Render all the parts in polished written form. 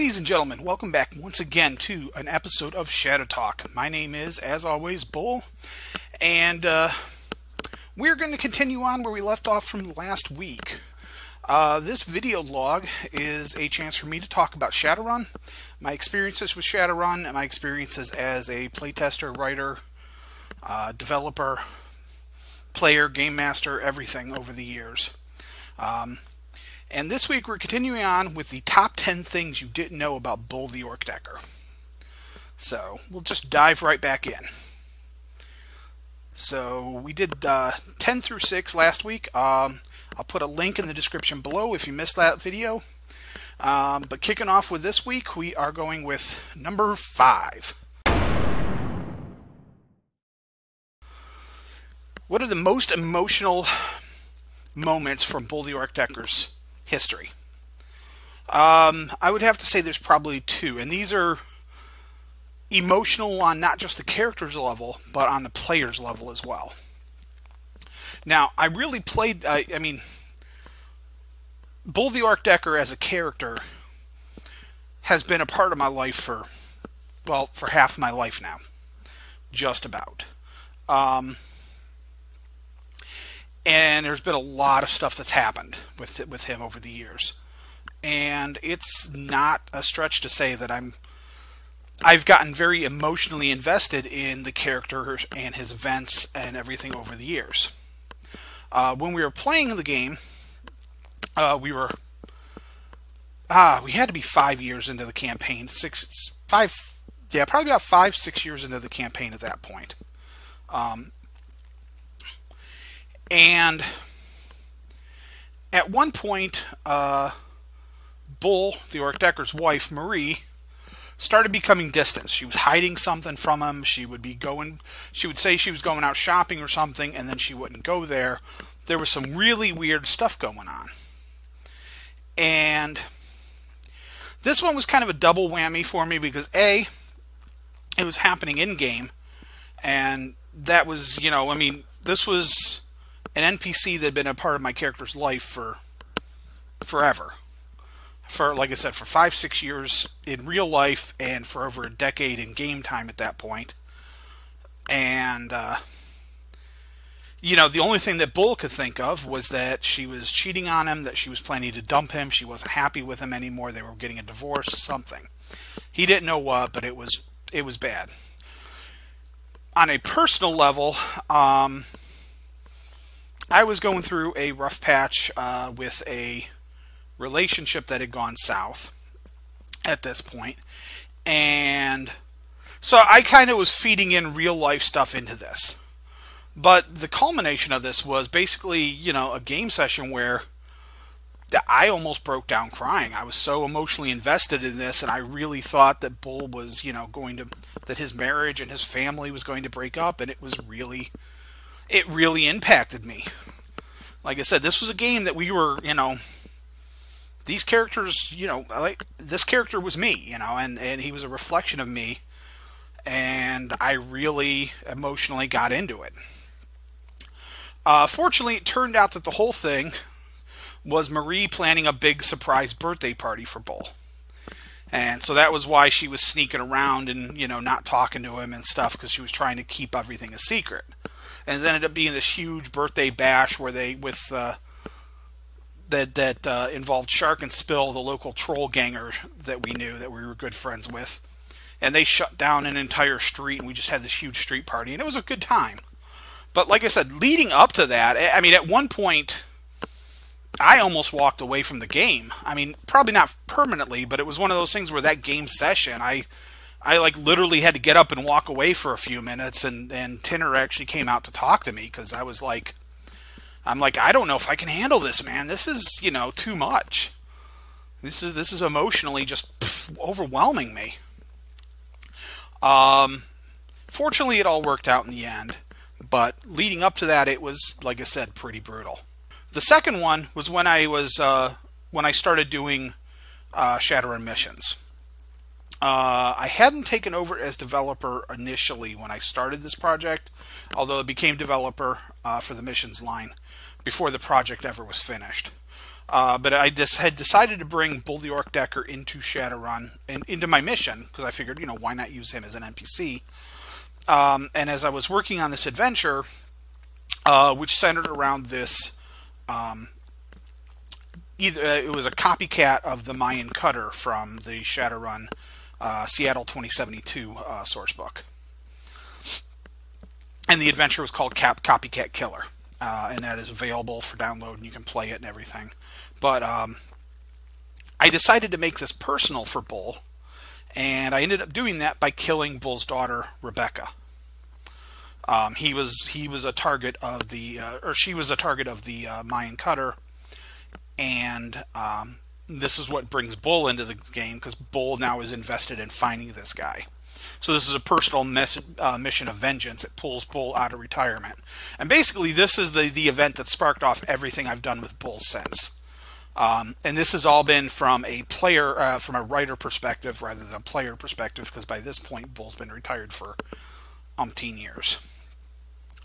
Ladies and gentlemen, welcome back once again to an episode of Shadowtalk. My name is, as always, Bull, and we're going to continue on where we left off from last week. This video log is a chance for me to talk about Shadowrun, my experiences with Shadowrun, and my experiences as a playtester, writer, developer, player, game master, everything over the years. And this week we're continuing on with the top 10 things you didn't know about Bull the Ork Decker. So we'll just dive right back in. So we did 10 through 6 last week. I'll put a link in the description below if you missed that video. But kicking off with this week, we are going with number 5. What are the most emotional moments from Bull the Ork Decker's history? I would have to say there's probably 2, and these are emotional on not just the character's level, but on the player's level as well. Now, I really played, Bull the Ork Decker as a character has been a part of my life for half my life now. Just about. And there's been a lot of stuff that's happened with him over the years. And it's not a stretch to say that I've gotten very emotionally invested in the character and his events and everything over the years. When we were playing the game, we had to be 5 years into the campaign. Probably about 5-6 years into the campaign at that point. And at one point, Bull, the Ork Decker's wife, Marie, started becoming distant. She was hiding something from him. She would say she was going out shopping or something, and then she wouldn't go there. There was some really weird stuff going on. And this one was kind of a double whammy for me because A, it was happening in-game, and that was, this was an NPC that had been a part of my character's life for forever. For, like I said, for 5-6 years in real life and for over a decade in game time at that point. And, the only thing that Bull could think of was that she was cheating on him, that she was planning to dump him, she wasn't happy with him anymore, they were getting a divorce, something. He didn't know what, but it was bad. On a personal level, I was going through a rough patch with a relationship that had gone south at this point. And so I kind of was feeding in real life stuff into this. But the culmination of this was basically, a game session where I almost broke down crying. I was so emotionally invested in this, and I really thought that Bull was, that his marriage and his family was going to break up, and it really impacted me. Like I said, this was a game that we were, these characters, this character was me, and he was a reflection of me, and I really emotionally got into it. Fortunately, it turned out that the whole thing was Marie planning a big surprise birthday party for Bull. And so that was why she was sneaking around and, not talking to him and stuff, because she was trying to keep everything a secret. And it ended up being this huge birthday bash where they, that involved Shark and Spill, the local troll ganger that we knew, that we were good friends with. And they shut down an entire street, and we just had this huge street party, and it was a good time. But like I said, leading up to that, at one point, I almost walked away from the game. Probably not permanently, but it was one of those things where that game session, I literally had to get up and walk away for a few minutes, and Tinner actually came out to talk to me, because I was like, I don't know if I can handle this, man. This is, too much. This is emotionally just overwhelming me. Fortunately, it all worked out in the end, but leading up to that, it was, like I said, pretty brutal. The second one was when I started doing Shadowrun missions. I hadn't taken over as developer initially when I started this project, although I became developer for the missions line before the project ever was finished. But I just had decided to bring Bull the Ork Decker into Shadowrun and into my mission because I figured, why not use him as an NPC? And as I was working on this adventure, which centered around this, it was a copycat of the Mayan Cutter from the Shadowrun Seattle 2072 sourcebook. And the adventure was called Copycat Killer. And that is available for download, and you can play it and everything. But I decided to make this personal for Bull, and I ended up doing that by killing Bull's daughter, Rebecca. He was a target of the, or she was a target of the Mayan Cutter, and this is what brings Bull into the game, because Bull now is invested in finding this guy. So this is a personal mission of vengeance. It pulls Bull out of retirement. And basically this is the event that sparked off everything I've done with Bull since. And this has all been from a player, from a writer perspective rather than a player perspective, because by this point Bull's been retired for umpteen years.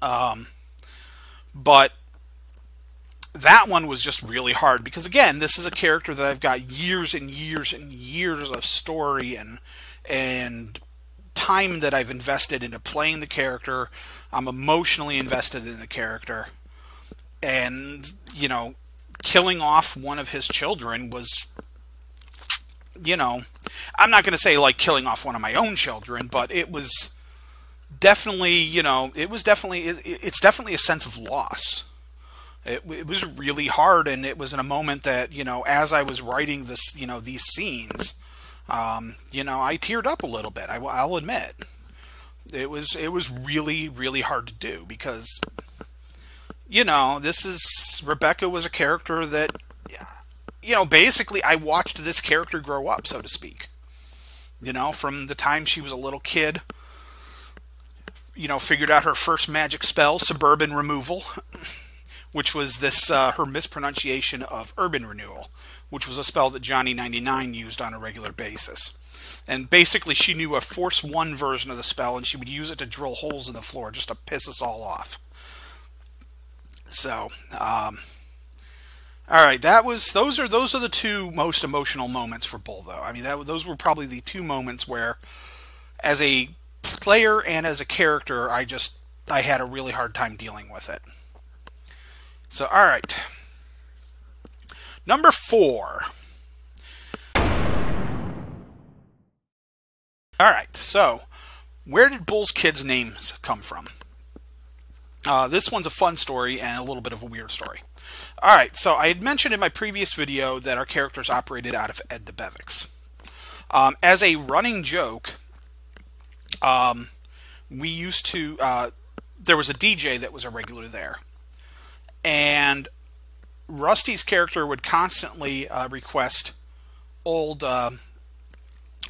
But that one was just really hard because, again, this is a character that I've got years and years and years of story and time that I've invested into playing the character. I'm emotionally invested in the character, and killing off one of his children was, I'm not going to say like killing off one of my own children, but it was definitely, it's definitely a sense of loss. It was really hard, and it was in a moment that, as I was writing this, these scenes, I teared up a little bit. I'll admit, it was really, really hard to do because, Rebecca was a character that, basically I watched this character grow up, so to speak. From the time she was a little kid, figured out her first magic spell, Suburban Removal, which was this her mispronunciation of Urban Renewal, which was a spell that Johnny 99 used on a regular basis. And basically she knew a Force 1 version of the spell, and she would use it to drill holes in the floor just to piss us all off. So, all right, those are the two most emotional moments for Bull, though. I mean, those were probably the two moments where, as a player and as a character, I had a really hard time dealing with it. So, all right. Number 4. All right, so where did Bull's kids' names come from? This one's a fun story and a little bit of a weird story. All right, so I had mentioned in my previous video that our characters operated out of Ed DeBevick's. As a running joke, we used to, there was a DJ that was a regular there. And Rusty's character would constantly request old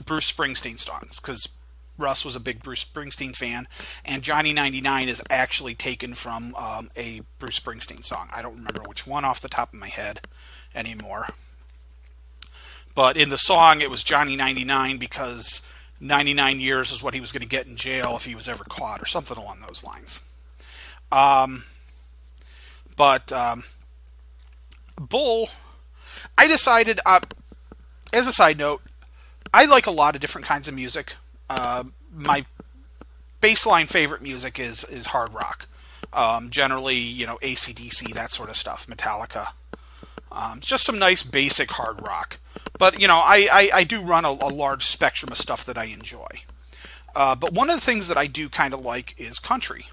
Bruce Springsteen songs, because Russ was a big Bruce Springsteen fan, and Johnny 99 is actually taken from a Bruce Springsteen song. I don't remember which one off the top of my head anymore. But in the song, it was Johnny 99 because 99 years is what he was going to get in jail if he was ever caught, or something along those lines. But Bull, I decided, as a side note, I like a lot of different kinds of music. My baseline favorite music is hard rock. Generally, AC/DC, that sort of stuff, Metallica. Just some nice basic hard rock. But, I do run a large spectrum of stuff that I enjoy. But one of the things that I do kind of like is country.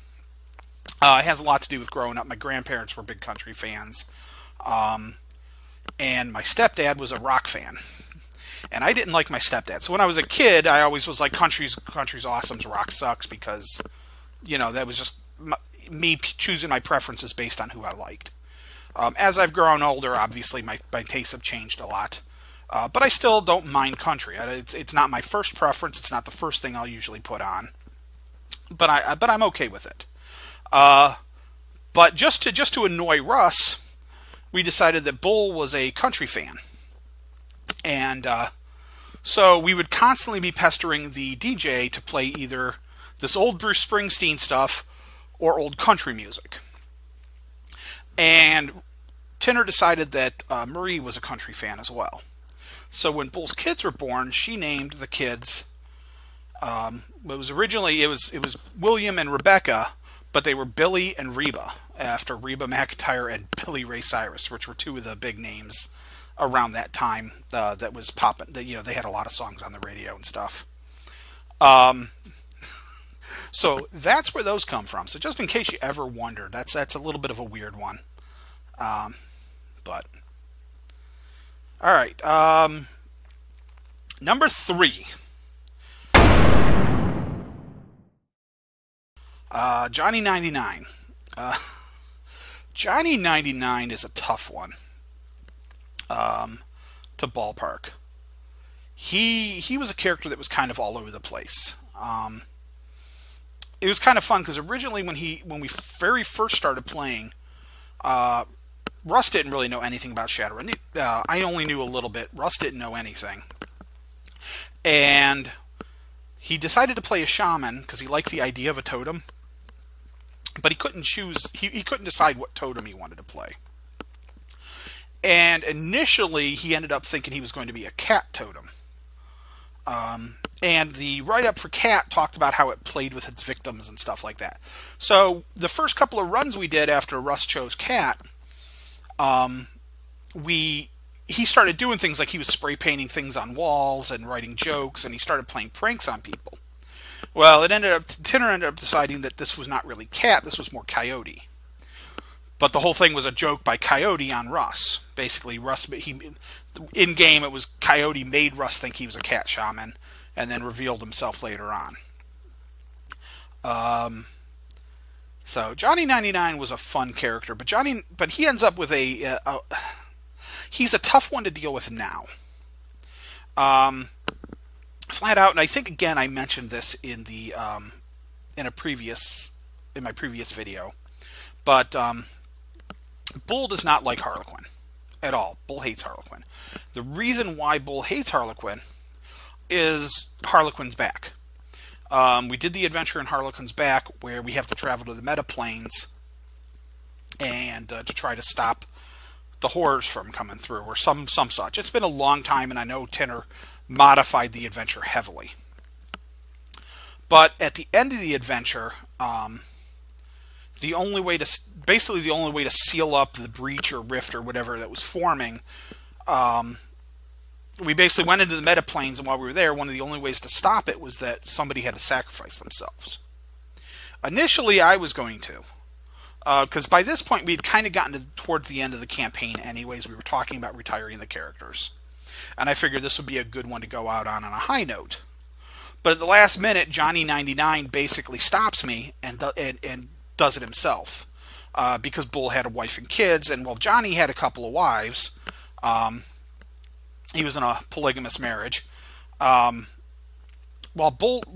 It has a lot to do with growing up. My grandparents were big country fans. And my stepdad was a rock fan. And I didn't like my stepdad. So when I was a kid, I always was like, country's awesome, rock sucks, because, that was just me choosing my preferences based on who I liked. As I've grown older, obviously my tastes have changed a lot. But I still don't mind country. It's not my first preference. It's not the first thing I'll usually put on. But I'm okay with it. But just to annoy Russ, we decided that Bull was a country fan. And so we would constantly be pestering the DJ to play either this old Bruce Springsteen stuff or old country music. And Tinner decided that Marie was a country fan as well. So when Bull's kids were born, she named the kids. It was William and Rebecca, but they were Billy and Reba, after Reba McEntire and Billy Ray Cyrus, which were two of the big names around that time that was popping. They had a lot of songs on the radio and stuff. So that's where those come from. So just in case you ever wondered, that's a little bit of a weird one. But all right, number 3. Johnny 99. Johnny 99 is a tough one to ballpark. He was a character that was kind of all over the place. It was kind of fun because originally when we very first started playing, Russ didn't really know anything about Shadowrun. I only knew a little bit. Russ didn't know anything, and he decided to play a shaman because he liked the idea of a totem. But he couldn't choose. He couldn't decide what totem he wanted to play. And initially, he ended up thinking he was going to be a cat totem. And the write-up for cat talked about how it played with its victims and stuff like that. So the first couple of runs we did after Russ chose cat, he started doing things like he was spray painting things on walls and writing jokes, and he started playing pranks on people. Well, Tinner ended up deciding that this was not really cat, this was more coyote. But the whole thing was a joke by Coyote on Russ. Basically, in game it was Coyote made Russ think he was a cat shaman, and then revealed himself later on. So Johnny 99 was a fun character, but he ends up with he's a tough one to deal with now. Flat out, and I think again I mentioned this in my previous video, but Bull does not like Harlequin at all. Bull hates Harlequin. The reason why Bull hates Harlequin is Harlequin's back. We did the adventure in Harlequin's back where we have to travel to the meta planes and to try to stop the horrors from coming through, or some such. It's been a long time, and I know Tinner modified the adventure heavily. But at the end of the adventure, the only way to seal up the breach or rift or whatever that was forming, we basically went into the meta planes, and while we were there, one of the only ways to stop it was that somebody had to sacrifice themselves. Initially, I was going to, because by this point we had kind of gotten towards the end of the campaign anyways. We were talking about retiring the characters. And I figured this would be a good one to go out on a high note. But at the last minute, Johnny 99 basically stops me and does it himself. Because Bull had a wife and kids, and while Johnny had a couple of wives, he was in a polygamous marriage. While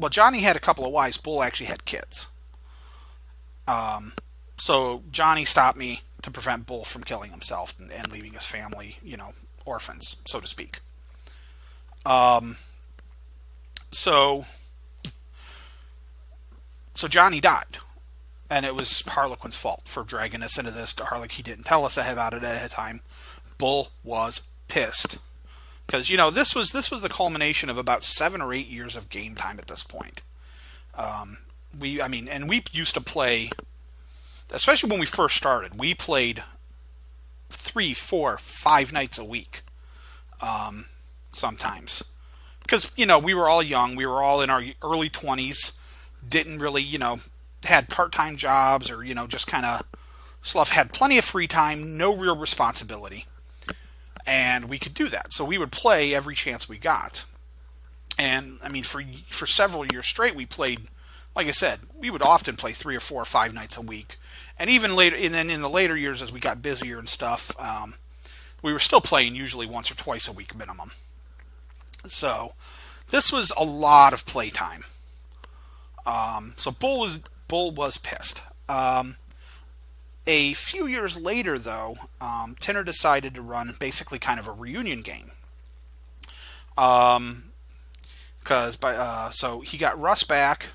Johnny had a couple of wives, Bull actually had kids. So Johnny stopped me to prevent Bull from killing himself and leaving his family, orphans, so to speak. So Johnny died, and it was Harlequin's fault for dragging us into this. He didn't tell us about it at a time. Bull was pissed because this was the culmination of about 7 or 8 years of game time at this point. We used to play, especially when we first started. We played 3, 4, 5 nights a week. Sometimes, because we were all young, we were all in our early 20s, didn't really had part-time jobs or just kind of stuff, had plenty of free time, no real responsibility, and we could do that. So we would play every chance we got, and for several years straight we played. Like I said, we would often play 3 or 4 or 5 nights a week, and even later, and then in the later years as we got busier and stuff, we were still playing usually once or twice a week minimum. So this was a lot of playtime. So Bull was pissed. A few years later, though, Tinner decided to run basically kind of a reunion game. So he got Russ back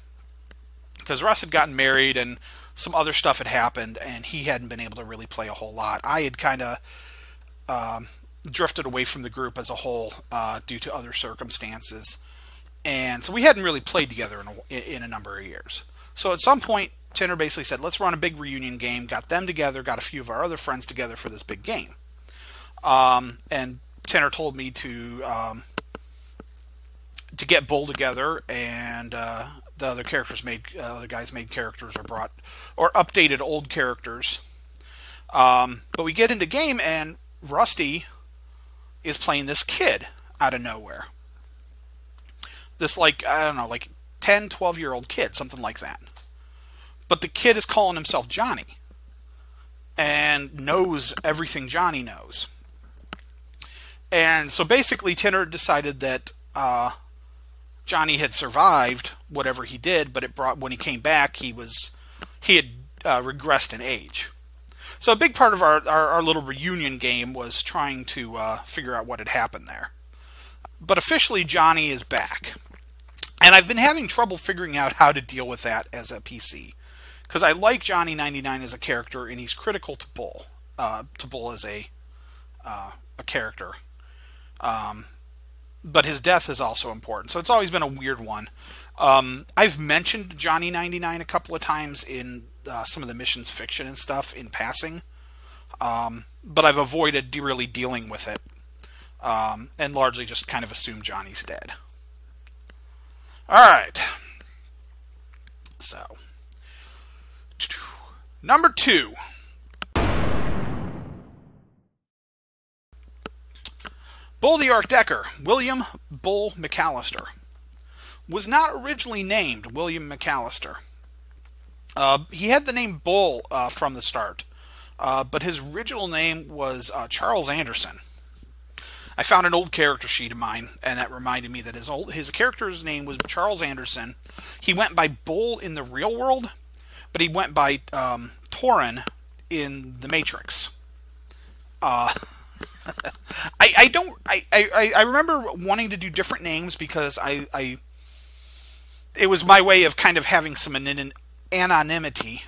because Russ had gotten married, and some other stuff had happened, and he hadn't been able to really play a whole lot. I had kind of drifted away from the group as a whole due to other circumstances, and so we hadn't really played together in a number of years. So at some point, Tanner basically said, let's run a big reunion game, got them together, got a few of our other friends together for this big game. And Tanner told me to get Bull together, and the other guys made characters or updated old characters. But we get into game, and Rusty is playing this kid out of nowhere. This, like 10, 12-year-old kid, something like that. But the kid is calling himself Johnny and knows everything Johnny knows. And so basically Tanner decided that Johnny had survived whatever he did, but when he came back, he had regressed in age. So a big part of our little reunion game was trying to figure out what had happened there. But officially, Johnny is back. And I've been having trouble figuring out how to deal with that as a PC. Because I like Johnny 99 as a character, and he's critical to Bull. To Bull as a character. But his death is also important. So it's always been a weird one. I've mentioned Johnny 99 a couple of times in some of the missions fiction and stuff in passing. But I've avoided really dealing with it. And largely just kind of assumed Johnny's dead. Alright. So. Number 2. Bull the Ork Decker, William Bull McAllister. Was not originally named William McAllister. He had the name Bull from the start, but his original name was Charles Anderson. I found an old character sheet of mine, and that reminded me that his character's name was Charles Anderson. He went by Bull in the real world, but he went by Torin in the Matrix. I remember wanting to do different names because it was my way of kind of having some anonymity,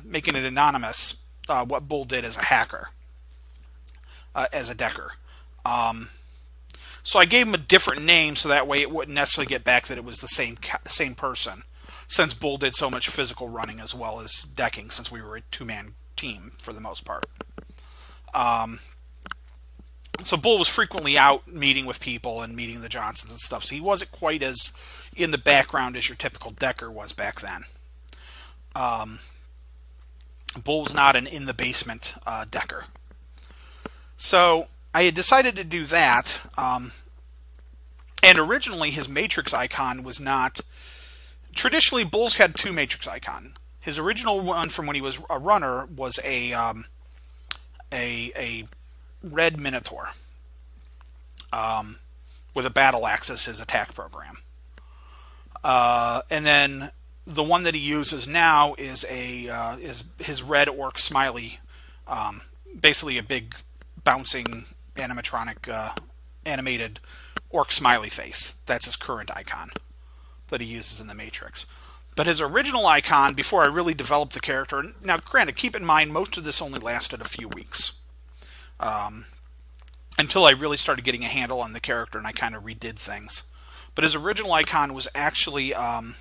making it anonymous, what Bull did as a hacker, as a Decker. So I gave him a different name so that way it wouldn't necessarily get back that it was the same person, since Bull did so much physical running as well as decking, since we were a two-man team for the most part. So Bull was frequently out meeting with people and meeting the Johnsons and stuff, so he wasn't quite as in the background as your typical Decker was back then. Bull was not an in-the-basement Decker. So I had decided to do that, and originally his Matrix icon was not... Traditionally, Bull's had two Matrix icons. His original one from when he was a runner was a red Minotaur with a battle axe as his attack program. And then the one that he uses now is his red orc smiley, basically a big bouncing animatronic animated orc smiley face. That's his current icon that he uses in the Matrix. But his original icon, before I really developed the character, now granted, keep in mind, most of this only lasted a few weeks. Until I really started getting a handle on the character and I kind of redid things. But his original icon was actually what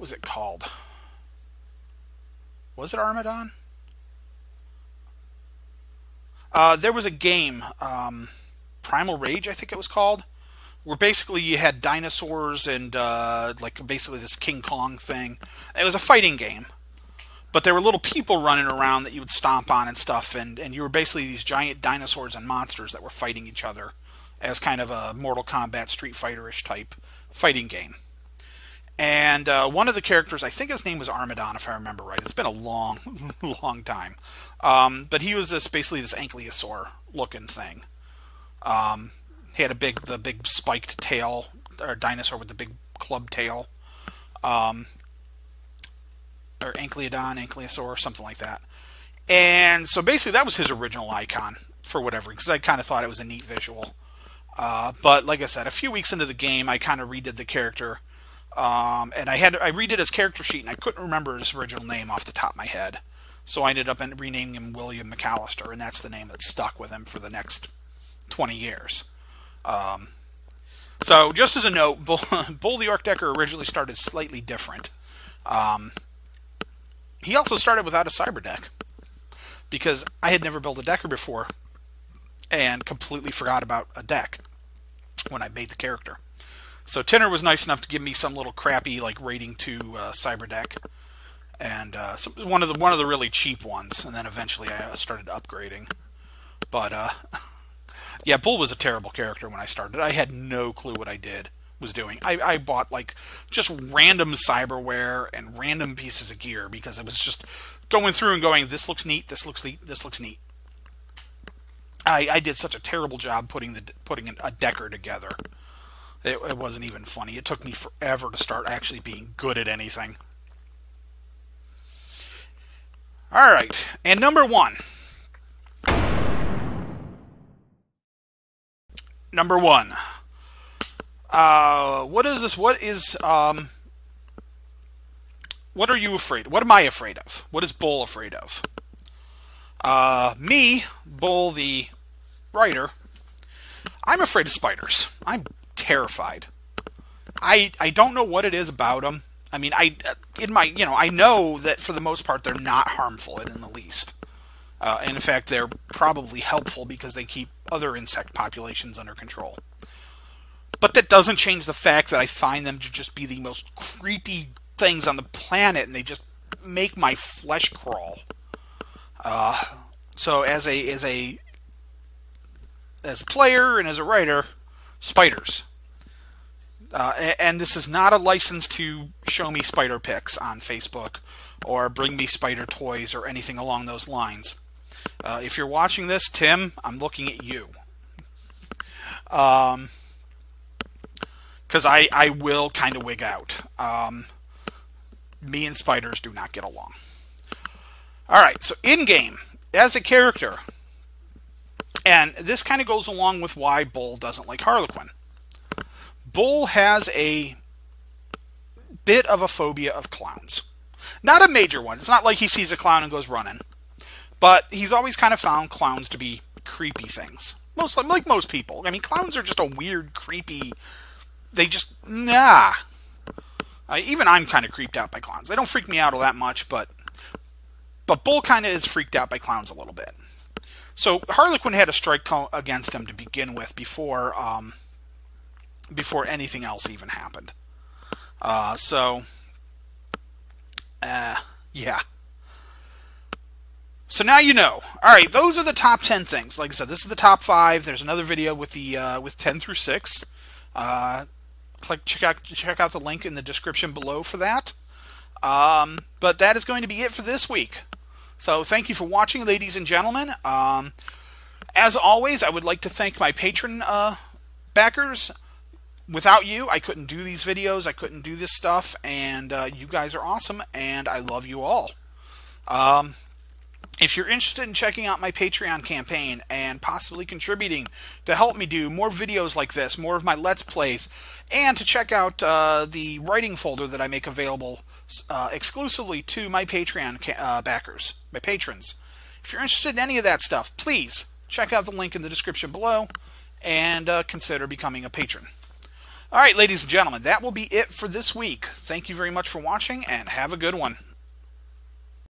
was it called? Was it Armadon? There was a game, Primal Rage, I think it was called, where basically you had dinosaurs and like basically this King Kong thing. It was a fighting game, but there were little people running around that you would stomp on and stuff, and you were basically these giant dinosaurs and monsters that were fighting each other as kind of a Mortal Kombat Street Fighter-ish type fighting game. And one of the characters, I think his name was Armadon, if I remember right. It's been a long, long time. But he was basically this ankylosaur-looking thing. He had the big spiked tail, or dinosaur with the big club tail. Or ankylosaur, something like that. And so basically that was his original icon, for whatever, because I kind of thought it was a neat visual. But like I said, a few weeks into the game, I kind of redid the character. And I redid his character sheet, and I couldn't remember his original name off the top of my head. So I ended up renaming him William McAllister, and that's the name that stuck with him for the next 20 years. So just as a note, Bull the Ork Decker originally started slightly different. He also started without a cyber deck, because I had never built a decker before and completely forgot about a deck when I made the character. So Tinner was nice enough to give me some little crappy like rating 2 cyber deck, and one of the really cheap ones, and then eventually I started upgrading. But yeah, Bull was a terrible character when I started. I had no clue what I was doing. I bought like just random cyberware and random pieces of gear because it was just going through and going, this looks neat, this looks neat, this looks neat. I did such a terrible job putting a decker together. It wasn't even funny. It took me forever to start actually being good at anything. All right, and number 1. Number 1. What is this? What are you afraid of? What am I afraid of? What is Bull afraid of? Me, Bull the writer, I'm afraid of spiders. I'm terrified. I don't know what it is about them. I mean, I know that for the most part they're not harmful in the least. And in fact, they're probably helpful because they keep other insect populations under control. But that doesn't change the fact that I find them to just be the most creepy things on the planet, and they just make my flesh crawl. So as a player and as a writer, spiders. And this is not a license to show me spider pics on Facebook or bring me spider toys or anything along those lines. If you're watching this, Tim, I'm looking at you. Because I will kind of wig out. Me and spiders do not get along. Alright, so in-game, as a character, and this kind of goes along with why Bull doesn't like Harlequin. Bull has a bit of a phobia of clowns. Not a major one. It's not like he sees a clown and goes running. But he's always kind of found clowns to be creepy things. Like most people. I mean, clowns are just a weird, creepy... They just... Nah. Even I'm kind of creeped out by clowns. They don't freak me out all that much, but Bull kind of is freaked out by clowns a little bit. So Harlequin had a strike against him to begin with before anything else even happened. Yeah. So now you know. All right, those are the top 10 things. Like I said, this is the top 5. There's another video with with 10 through 6. Check out the link in the description below for that. But that is going to be it for this week. So thank you for watching, ladies and gentlemen. As always, I would like to thank my patron backers. Without you, I couldn't do these videos. I couldn't do this stuff. And you guys are awesome, and I love you all. If you're interested in checking out my Patreon campaign and possibly contributing to help me do more videos like this, more of my Let's Plays, and to check out the writing folder that I make available exclusively to my Patreon backers, my patrons. If you're interested in any of that stuff, please check out the link in the description below and consider becoming a patron. All right, ladies and gentlemen, that will be it for this week. Thank you very much for watching, and have a good one.